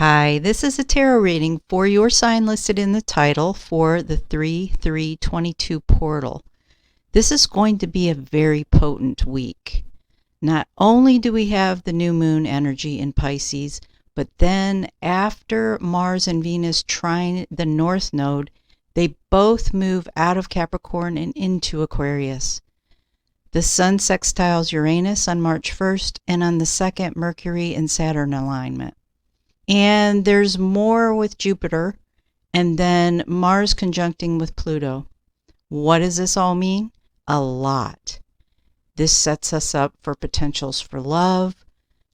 Hi, this is a tarot reading for your sign listed in the title for the 3/3/22 portal. This is going to be a very potent week. Not only do we have the new moon energy in Pisces, but then after Mars and Venus trine the North Node, they both move out of Capricorn and into Aquarius. The Sun sextiles Uranus on March 1st, and on the 2nd, Mercury and Saturn alignment. And there's more with Jupiter, and then Mars conjuncting with Pluto. What does this all mean? A lot. This sets us up for potentials for love,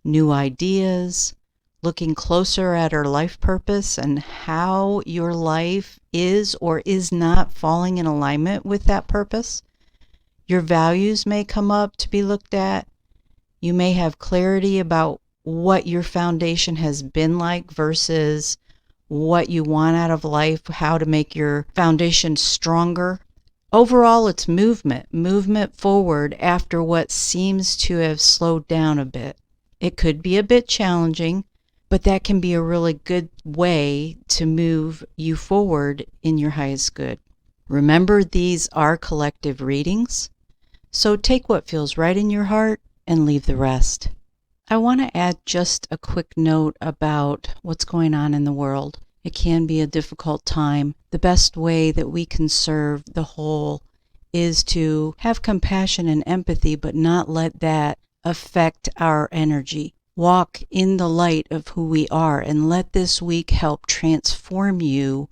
new ideas, looking closer at our life purpose and how your life is or is not falling in alignment with that purpose. Your values may come up to be looked at. You may have clarity about what your foundation has been like versus what you want out of life, how to make your foundation stronger. Overall, it's movement forward after what seems to have slowed down a bit. It could be a bit challenging, but that can be a really good way to move you forward in your highest good. Remember, these are collective readings, so take what feels right in your heart and leave the rest. I want to add just a quick note about what's going on in the world. It can be a difficult time. The best way that we can serve the whole is to have compassion and empathy, but not let that affect our energy. Walk in the light of who we are, and let this week help transform you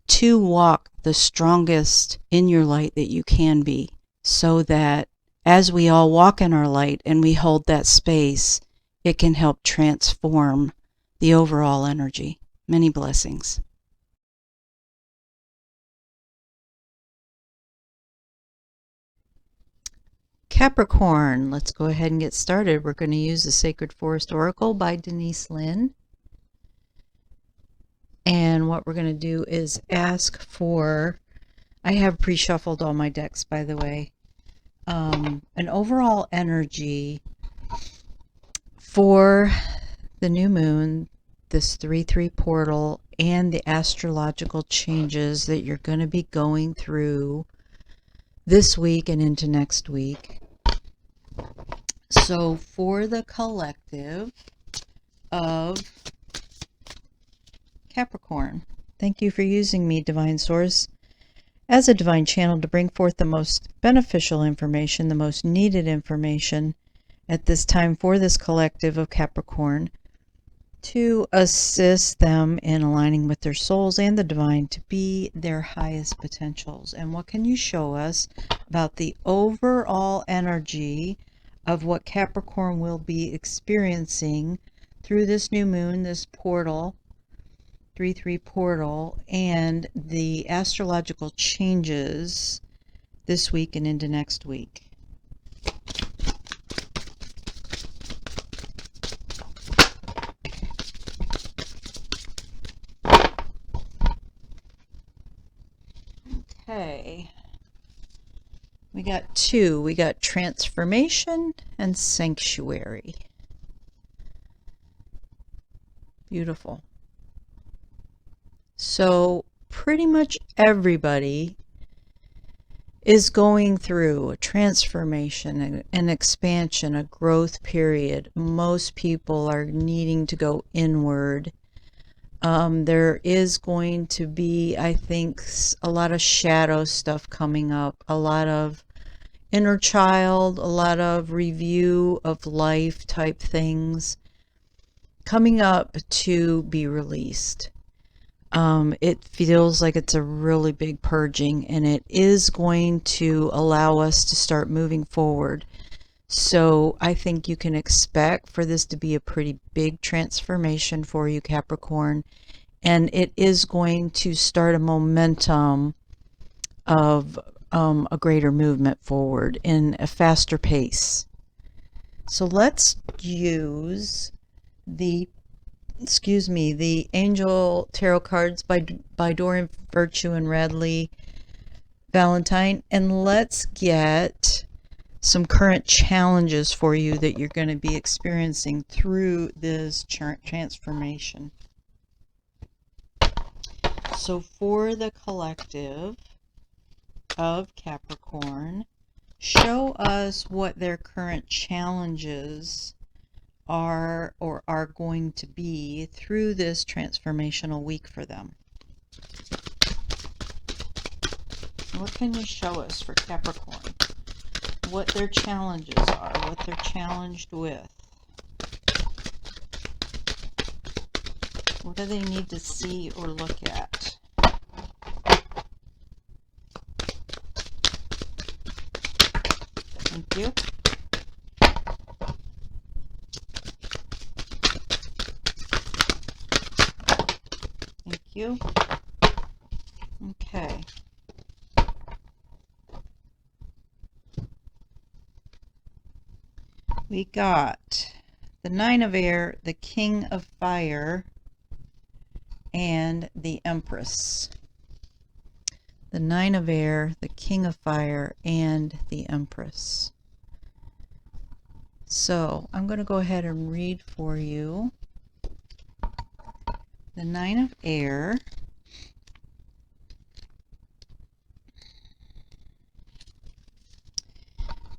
to walk the strongest in your light that you can be, so that as we all walk in our light and we hold that space, it can help transform the overall energy. Many blessings. Capricorn, let's go ahead and get started. We're going to use the Sacred Forest Oracle by Denise Lynn. And what we're going to do is ask for, I have pre-shuffled all my decks, by the way, an overall energy for the new moon, this 3/3 portal, and the astrological changes that you're going to be going through this week and into next week. So for the collective of Capricorn, thank you for using me, Divine Source, as a divine channel to bring forth the most beneficial information, the most needed information at this time for this collective of Capricorn, to assist them in aligning with their souls and the divine to be their highest potentials. And what can you show us about the overall energy of what Capricorn will be experiencing through this new moon, this portal, 3/3 portal, and the astrological changes this week and into next week? Okay, we got two. We got transformation and sanctuary. Beautiful. So pretty much everybody is going through a transformation, an expansion, a growth period. Most people are needing to go inward. There is going to be, I think, a lot of shadow stuff coming up, a lot of inner child, a lot of review of life type things coming up to be released. It feels like it's a really big purging, and it is going to allow us to start moving forward. So I think you can expect for this to be a pretty big transformation for you, Capricorn, and it is going to start a momentum of a greater movement forward in a faster pace. So let's use the Angel Tarot cards by Dorian Virtue and Radley Valentine, and let's get some current challenges for you that you're going to be experiencing through this transformation. So for the collective of Capricorn, show us what their current challenges are or are going to be through this transformational week for them. What can you show us for Capricorn? What their challenges are, what they're challenged with. What do they need to see or look at? Thank you. Thank you. Okay. We got the Nine of Air, the King of Fire, and the Empress. The Nine of Air, the King of Fire, and the Empress. So I'm going to go ahead and read for you. The Nine of Air.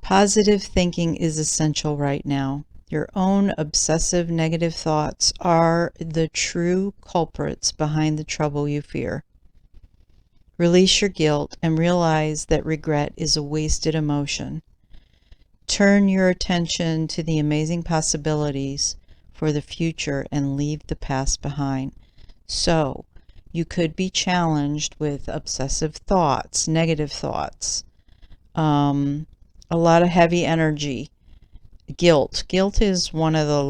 Positive thinking is essential right now. Your own obsessive negative thoughts are the true culprits behind the trouble you fear. Release your guilt and realize that regret is a wasted emotion. Turn your attention to the amazing possibilities for the future and leave the past behind. So, you could be challenged with obsessive thoughts, negative thoughts, a lot of heavy energy, guilt. Guilt is one of the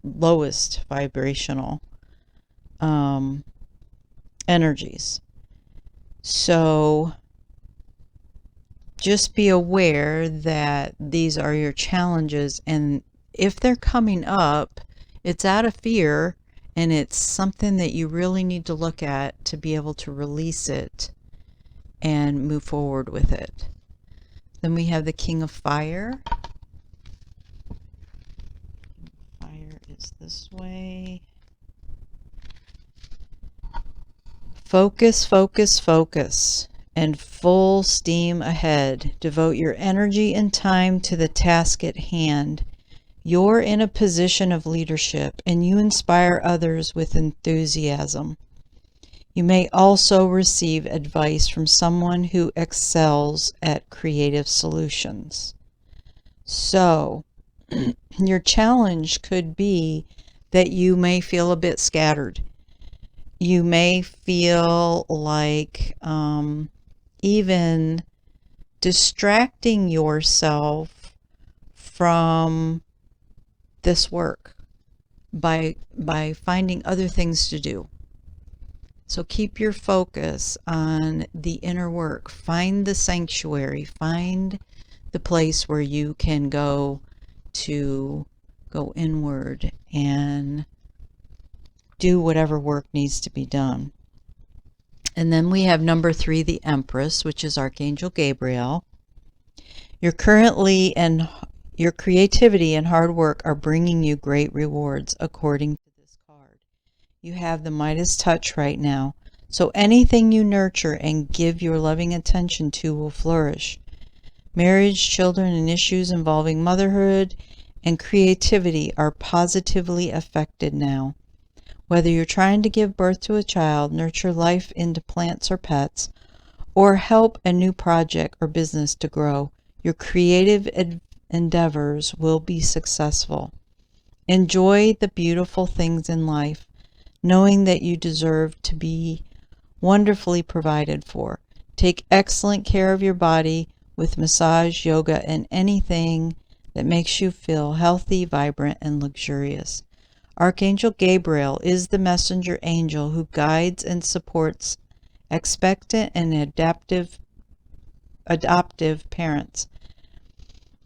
lowest vibrational energies. So just be aware that these are your challenges, and if they're coming up, it's out of fear, and it's something that you really need to look at to be able to release it and move forward with it. Then we have the King of Fire. Fire is this way. Focus, focus, focus, and full steam ahead. Devote your energy and time to the task at hand. You're in a position of leadership, and you inspire others with enthusiasm. You may also receive advice from someone who excels at creative solutions. So, your challenge could be that you may feel a bit scattered. You may feel like even distracting yourself from this work by finding other things to do. So keep your focus on the inner work. Find the sanctuary. Find the place where you can go to go inward and do whatever work needs to be done. And then we have number 3, the Empress, which is Archangel Gabriel. Your creativity and hard work are bringing you great rewards, according to this card. You have the Midas touch right now, so anything you nurture and give your loving attention to will flourish. Marriage, children, and issues involving motherhood and creativity are positively affected now. Whether you're trying to give birth to a child, nurture life into plants or pets, or help a new project or business to grow, your creative endeavors will be successful. Enjoy the beautiful things in life, knowing that you deserve to be wonderfully provided for. Take excellent care of your body with massage, yoga, and anything that makes you feel healthy, vibrant, and luxurious. Archangel Gabriel is the messenger angel who guides and supports expectant and adoptive parents,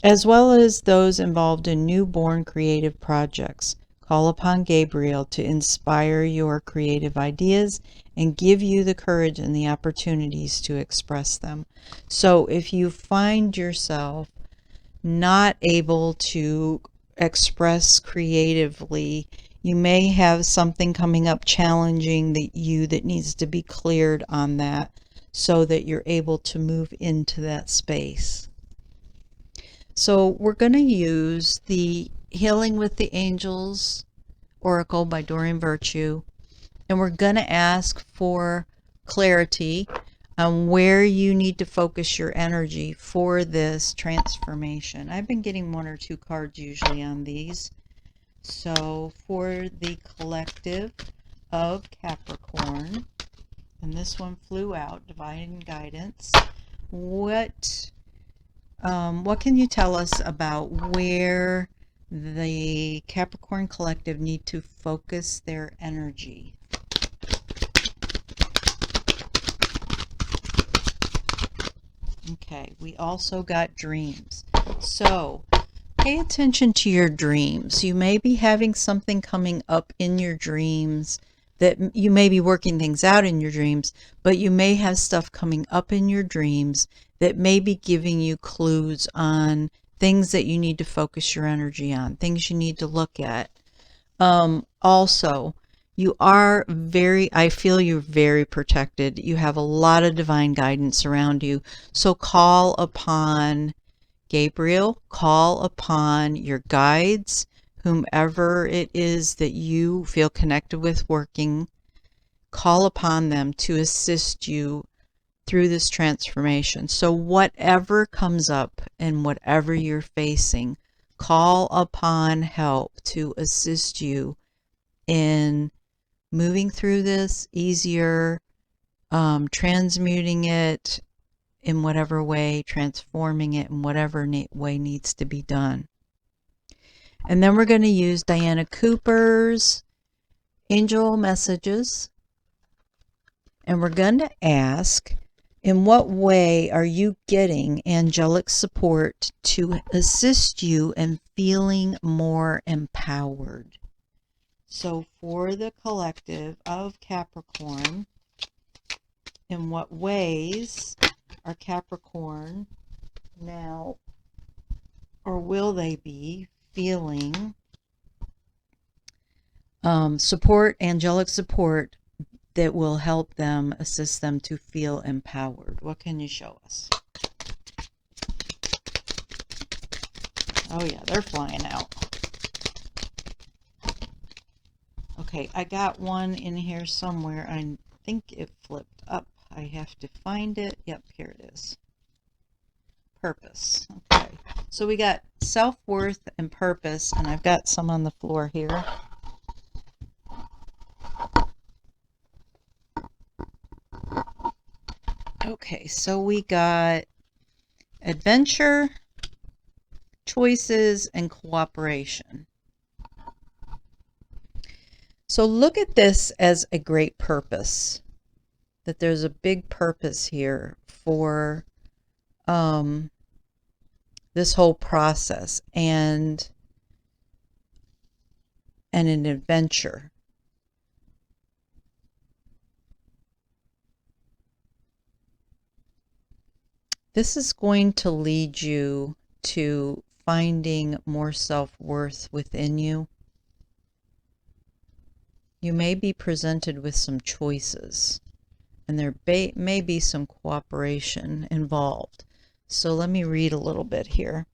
as well as those involved in newborn creative projects. Call upon Gabriel to inspire your creative ideas and give you the courage and the opportunities to express them. So if you find yourself not able to express creatively You may have something coming up challenging that needs to be cleared on that so that you're able to move into that space. So we're going to use the Healing with the Angels Oracle by Doreen Virtue, and we're going to ask for clarity on where you need to focus your energy for this transformation. I've been getting 1 or 2 cards usually on these. So for the collective of Capricorn, and this one flew out, Divine Guidance, what can you tell us about where the Capricorn collective need to focus their energy? Okay, we also got dreams. So pay attention to your dreams. You may be having something coming up in your dreams that you may be working things out in your dreams, but you may have stuff coming up in your dreams that may be giving you clues on things that you need to focus your energy on, things you need to look at. Also, I feel you're very protected. You have a lot of divine guidance around you. So call upon Gabriel, call upon your guides, whomever it is that you feel connected with working, call upon them to assist you through this transformation. So whatever comes up and whatever you're facing, call upon help to assist you in moving through this easier, transmuting it in whatever way, transforming it in whatever way needs to be done. And then we're going to use Diana Cooper's angel messages, and we're going to ask, in what way are you getting angelic support to assist you in feeling more empowered? So for the collective of Capricorn, in what ways are Capricorn now, or will they be, feeling support, angelic support, that will help them, assist them to feel empowered? What can you show us? Oh yeah, they're flying out. Okay, I got one in here somewhere. I think it flipped up. I have to find it. Yep, here it is. Purpose. Okay, so we got self-worth and purpose, and I've got some on the floor here. Okay, so we got adventure, choices, and cooperation. So look at this as a great purpose, that there's a big purpose here for this whole process, and an adventure. This is going to lead you to finding more self-worth within you. You may be presented with some choices, and there may be some cooperation involved. So let me read a little bit here.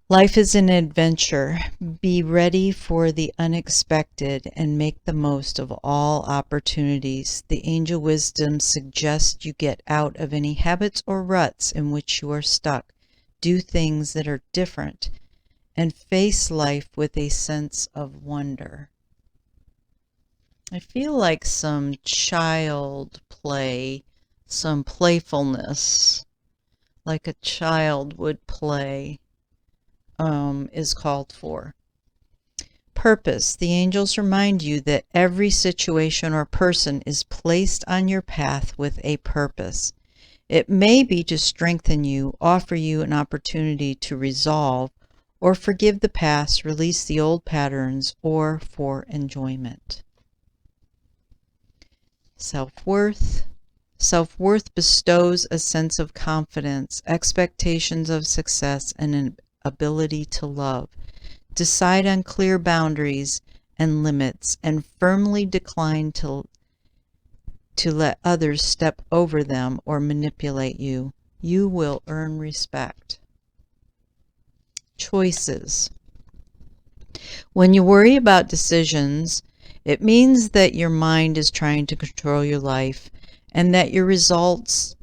Life is an adventure. Be ready for the unexpected and make the most of all opportunities. The angel wisdom suggests you get out of any habits or ruts in which you are stuck. Do things that are different and face life with a sense of wonder. I feel like some child play, some playfulness, like a child would play, is called for. Purpose. The angels remind you that every situation or person is placed on your path with a purpose. It may be to strengthen you, offer you an opportunity to resolve or forgive the past, release the old patterns, or for enjoyment. Self-worth. Self-worth bestows a sense of confidence, expectations of success, and an ability to love. Decide on clear boundaries and limits and firmly decline to let others step over them or manipulate you, you will earn respect. Choices. When you worry about decisions, it means that your mind is trying to control your life and that results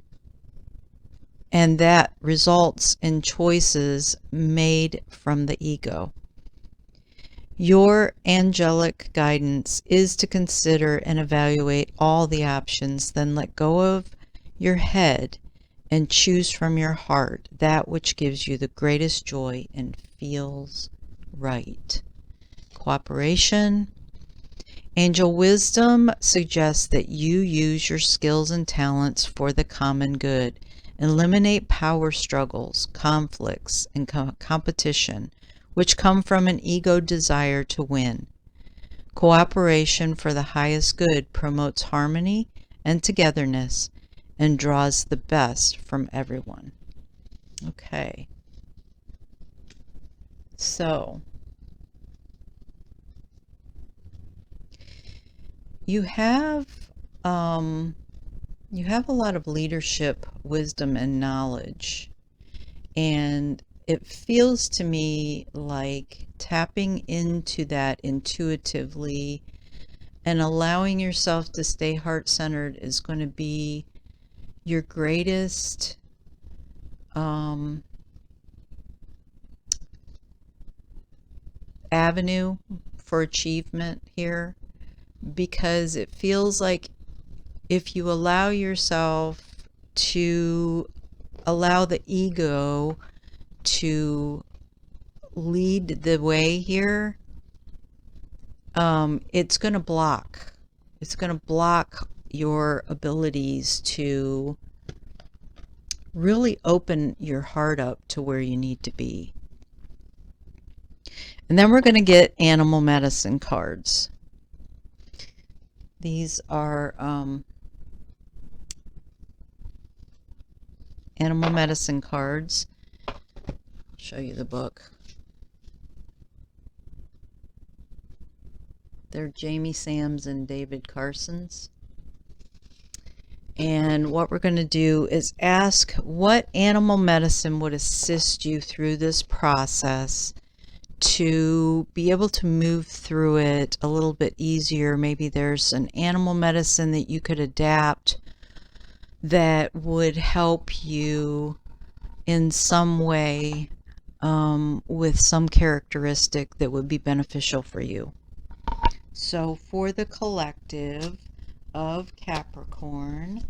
in choices made from the ego. Your angelic guidance is to consider and evaluate all the options, then let go of your head and choose from your heart that which gives you the greatest joy and feels right. Cooperation. Angel wisdom suggests that you use your skills and talents for the common good. Eliminate power struggles, conflicts, and competition, which come from an ego desire to win. Cooperation for the highest good promotes harmony and togetherness and draws the best from everyone. Okay. So, you have a lot of leadership, wisdom, and knowledge, and it feels to me like tapping into that intuitively and allowing yourself to stay heart-centered is going to be your greatest avenue for achievement here, because it feels like if you allow yourself to allow the ego to lead the way here, it's going to block. It's going to block your abilities to really open your heart up to where you need to be. And then we're going to get animal medicine cards. These are animal medicine cards. I'll show you the book. They're Jamie Sams and David Carson's. And what we're going to do is ask what animal medicine would assist you through this process to be able to move through it a little bit easier. Maybe there's an animal medicine that you could adapt that would help you in some way with some characteristic that would be beneficial for you. So for the collective of Capricorn,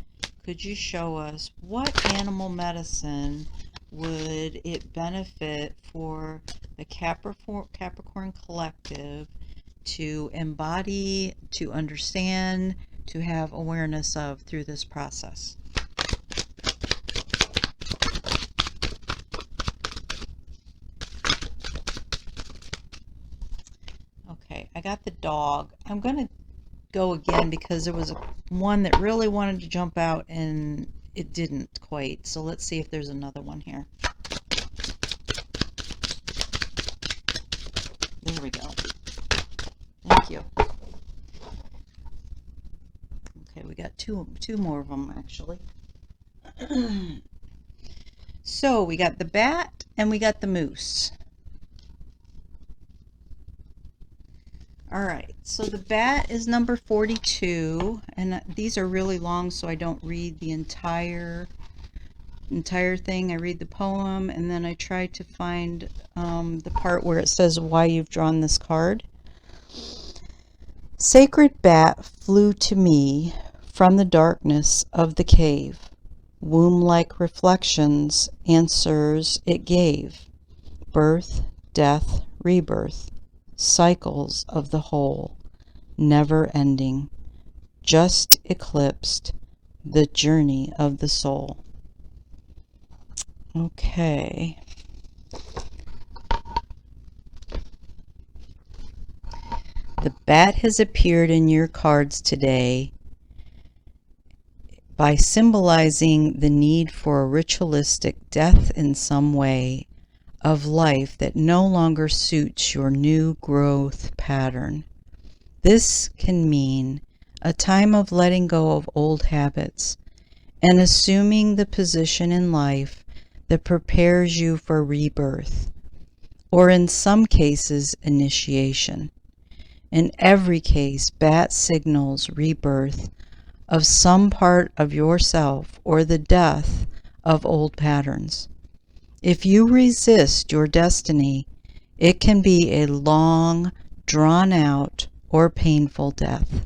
could you show us what animal medicine would it benefit for the Capricorn collective to embody, to understand, to have awareness of through this process? Okay, I got the dog. I'm going to go again because there was one that really wanted to jump out and it didn't quite. So let's see if there's another one here. There we go. Thank you. Okay, we got two more of them actually. So we got the bat and we got the moose. All right, so the bat is number 42, and these are really long, so I don't read the entire thing. I read the poem, and then I try to find the part where it says why you've drawn this card. Sacred bat flew to me from the darkness of the cave. Womb-like reflections, answers it gave. Birth, death, rebirth. Cycles of the whole, never ending, just eclipsed, the journey of the soul. Okay. The bat has appeared in your cards today by symbolizing the need for a ritualistic death in some way of life that no longer suits your new growth pattern. This can mean a time of letting go of old habits and assuming the position in life that prepares you for rebirth, or in some cases, initiation. In every case, bat signals rebirth of some part of yourself or the death of old patterns. If you resist your destiny, it can be a long, drawn-out, or painful death.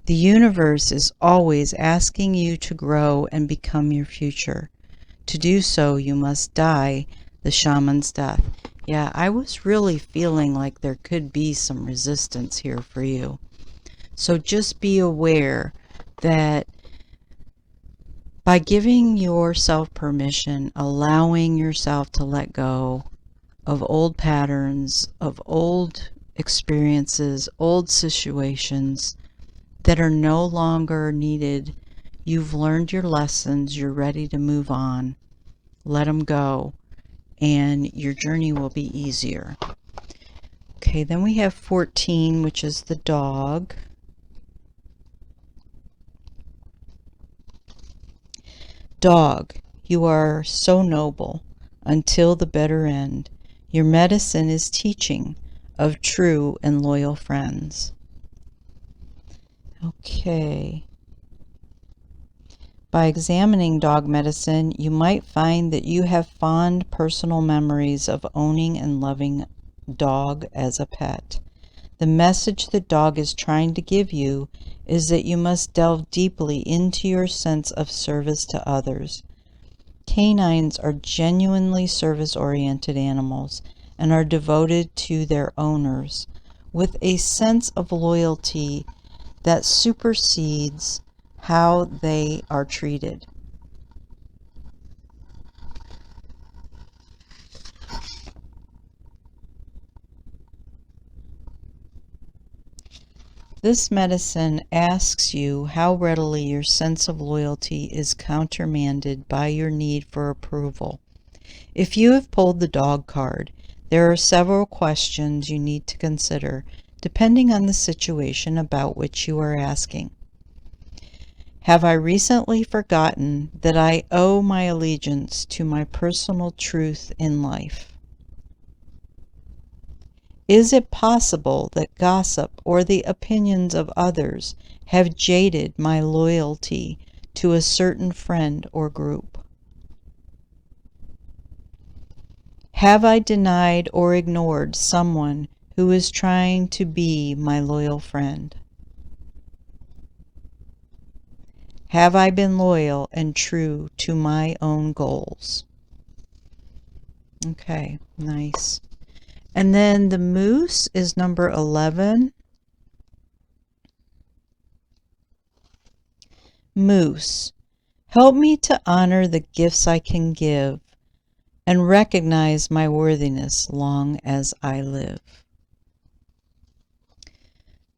The universe is always asking you to grow and become your future. To do so, you must die the shaman's death. Yeah, I was really feeling like there could be some resistance here for you. So just be aware that by giving yourself permission, allowing yourself to let go of old patterns, of old experiences, old situations that are no longer needed, you've learned your lessons, you're ready to move on. Let them go, and your journey will be easier. Okay, then we have 14, which is the dog. Dog, you are so noble until the bitter end. Your medicine is teaching of true and loyal friends. Okay. By examining dog medicine, you might find that you have fond personal memories of owning and loving dog as a pet. The message the dog is trying to give you is that you must delve deeply into your sense of service to others. Canines are genuinely service-oriented animals and are devoted to their owners with a sense of loyalty that supersedes how they are treated. This medicine asks you how readily your sense of loyalty is countermanded by your need for approval. If you have pulled the dog card, there are several questions you need to consider depending on the situation about which you are asking. Have I recently forgotten that I owe my allegiance to my personal truth in life? Is it possible that gossip or the opinions of others have jaded my loyalty to a certain friend or group? Have I denied or ignored someone who is trying to be my loyal friend? Have I been loyal and true to my own goals? Okay, nice. And then the moose is number 11. Moose, help me to honor the gifts I can give and recognize my worthiness long as I live.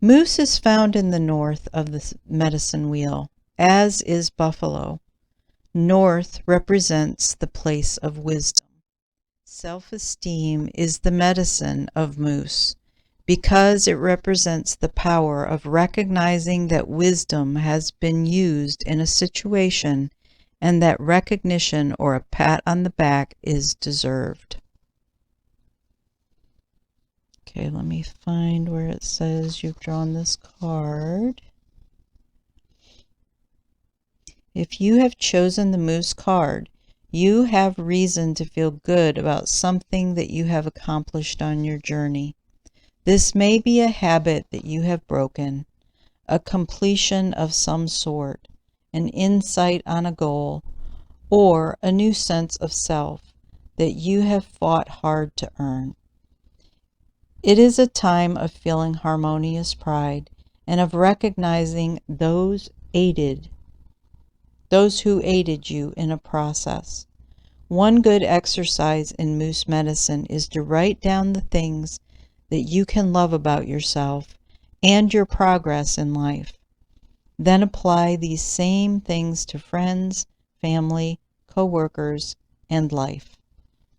Moose is found in the north of the medicine wheel, as is buffalo. North represents the place of wisdom. Self-esteem is the medicine of moose because it represents the power of recognizing that wisdom has been used in a situation and that recognition or a pat on the back is deserved. Okay, let me find where it says you've drawn this card. If you have chosen the moose card, you have reason to feel good about something that you have accomplished on your journey. This may be a habit that you have broken, a completion of some sort, an insight on a goal, or a new sense of self that you have fought hard to earn. It is a time of feeling harmonious pride and of recognizing those who aided you in a process. One good exercise in moose medicine is to write down the things that you can love about yourself and your progress in life. Then apply these same things to friends, family, co-workers, and life.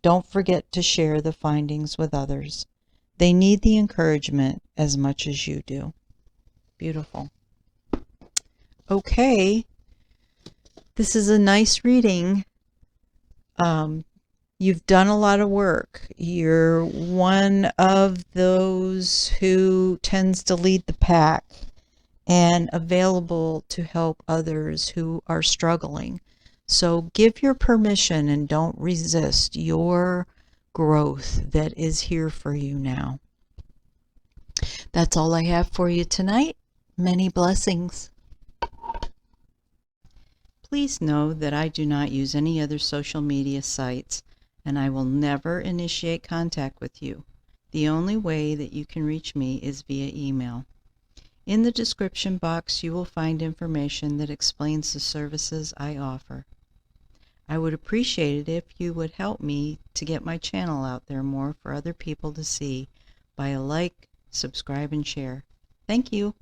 Don't forget to share the findings with others. They need the encouragement as much as you do. Beautiful. Okay. This is a nice reading. You've done a lot of work. You're one of those who tends to lead the pack and available to help others who are struggling. So give your permission and don't resist your growth that is here for you now. That's all I have for you tonight. Many blessings. Please know that I do not use any other social media sites, and I will never initiate contact with you. The only way that you can reach me is via email. In the description box, you will find information that explains the services I offer. I would appreciate it if you would help me to get my channel out there more for other people to see by a like, subscribe, and share. Thank you.